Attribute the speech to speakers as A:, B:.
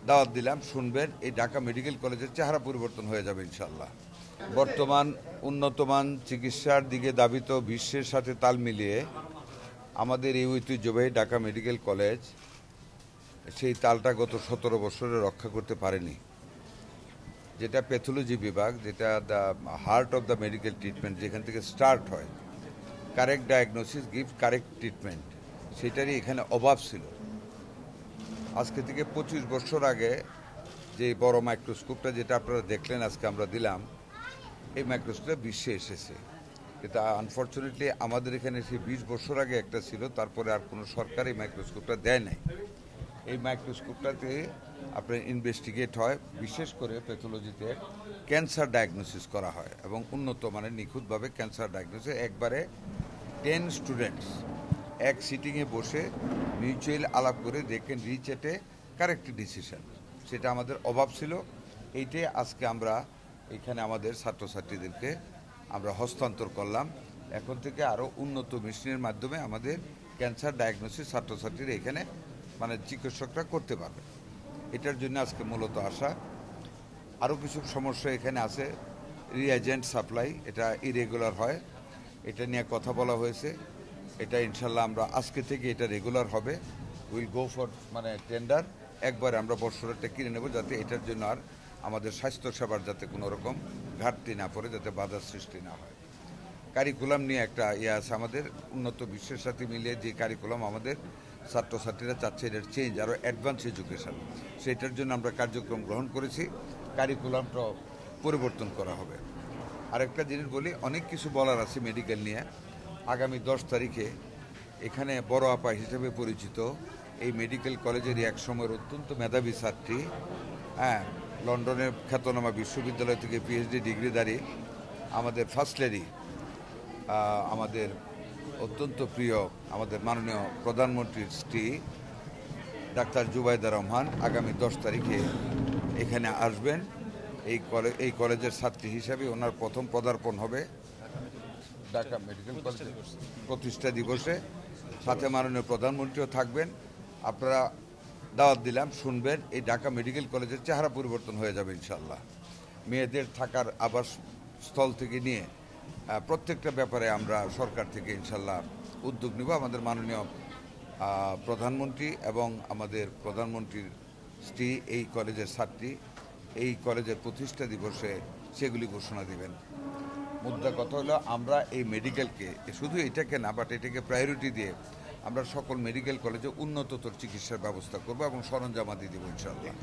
A: দাওয়াত দিলাম, শুনবেন। এই ঢাকা মেডিকেল কলেজের চেহারা পরিবর্তন হয়ে যাবে ইনশাল্লাহ। বর্তমান উন্নতমান চিকিৎসার দিকে দাবিত বিশ্বের সাথে তাল মিলিয়ে আমাদের এই ঐতিহ্যবাহী ঢাকা মেডিকেল কলেজ সেই তালটা গত 17 বছরে রক্ষা করতে পারেনি। যেটা প্যাথোলজি বিভাগ, যেটা the heart of the medical treatment, যেখান থেকে স্টার্ট হয়, correct diagnosis give correct treatment, সেটারই এখানে অভাব ছিল। আজকে থেকে 25 বছর আগে যে বড় মাইক্রোস্কোপটা যেটা আপনারা দেখলেন আজকে আমরা দিলাম, এই মাইক্রোস্কোপটা বিশ্বে এসেছে। এটা আনফর্চুনেটলি আমাদের এখানে সেই 20 বছর আগে একটা ছিল, তারপরে আর কোনো সরকার এই মাইক্রোস্কোপটা দেয় নাই। এই মাইক্রোস্কোপটাতে আপনার ইনভেস্টিগেট হয়, বিশেষ করে প্যাথোলজিতে ক্যান্সার ডায়াগনোসিস করা হয় এবং উন্নত মানের নিখুঁতভাবে ক্যান্সার ডায়াগনোসিস একবারে 10 স্টুডেন্টস এক সিটিংয়ে বসে মিউচুয়াল আলাপ করে they can reach at a correct decision. সেটা আমাদের অভাব ছিল। এইটাই আজকে আমরা এখানে আমাদের ছাত্রছাত্রীদেরকে আমরা হস্তান্তর করলাম। এখন থেকে আরও উন্নত মেশিনের মাধ্যমে আমাদের ক্যান্সার ডায়াগনোসিস ছাত্রছাত্রীরা এখানে মানে চিকিৎসকরা করতে পারবে। এটার জন্য আজকে মূলত আসা। আরও কিছু সমস্যা এখানে আছে, রিএজেন্ট সাপ্লাই এটা ইরেগুলার হয়, এটা নিয়ে কথা বলা হয়েছে। এটা ইনশাল্লাহ আমরা আজকে থেকে এটা রেগুলার হবে। উইল গো ফর মানে টেন্ডার, একবার আমরা বর্ষটা কিনে নেব, যাতে এটার জন্য আর আমাদের স্বাস্থ্যসেবার যাতে কোনো রকম ঘাটতি না পড়ে, যাতে বাধার সৃষ্টি না হয়। কারিকুলাম নিয়ে একটা ইয়ে আছে আমাদের, উন্নত বিশ্বের সাথে মিলিয়ে যে কারিকুলাম আমাদের ছাত্রছাত্রীরা চাচ্ছে এটার চেঞ্জ, আরও অ্যাডভান্স এডুকেশন, সেটার জন্য আমরা কার্যক্রম গ্রহণ করেছি। কারিকুলামটা পরিবর্তন করা হবে। আরেকটা জিনিস বলি, অনেক কিছু বলার আছে মেডিকেল নিয়ে। আগামী 10 তারিখে এখানে বড় আপা হিসেবে পরিচিত এই মেডিকেল কলেজেরই এক সময়ের অত্যন্ত মেধাবী ছাত্রী, হ্যাঁ, লন্ডনের খ্যাতনামা বিশ্ববিদ্যালয় থেকে পিএইচডি ডিগ্রিধারী আমাদের ফার্স্ট লেডি, আমাদের অত্যন্ত প্রিয় আমাদের মাননীয় প্রধানমন্ত্রীর স্ত্রী ডাক্তার জুবাইদা রহমান আগামী 10 তারিখে এখানে আসবেন। এই কলেজের ছাত্রী হিসাবে ওনার প্রথম পদার্পণ হবে ঢাকা মেডিকেল কলেজ প্রতিষ্ঠা দিবসে। সাথে মাননীয় প্রধানমন্ত্রীও থাকবেন। আপনারা দাওয়াত দিলাম, শুনবেন। এই ঢাকা মেডিকেল কলেজের চেহারা পরিবর্তন হয়ে যাবে ইনশাল্লাহ। মেয়েদের থাকার আবাসস্থল থেকে নিয়ে প্রত্যেকটা ব্যাপারে আমরা সরকার থেকে ইনশাল্লাহ উদ্যোগ নেব। আমাদের মাননীয় প্রধানমন্ত্রী এবং আমাদের প্রধানমন্ত্রীর স্ত্রী এই কলেজের ছাত্রী, এই কলেজের প্রতিষ্ঠা দিবসে সেগুলি ঘোষণা দিবেন। মুদ্রা কথা হলো, আমরা এই মেডিকেলকে শুধু এটাকে না, বাট এটাকে প্রায়োরিটি দিয়ে আমরা সকল মেডিকেল কলেজে উন্নততর চিকিৎসার ব্যবস্থা করব এবং সরঞ্জামাদি দেব ইনশাল্লাহ।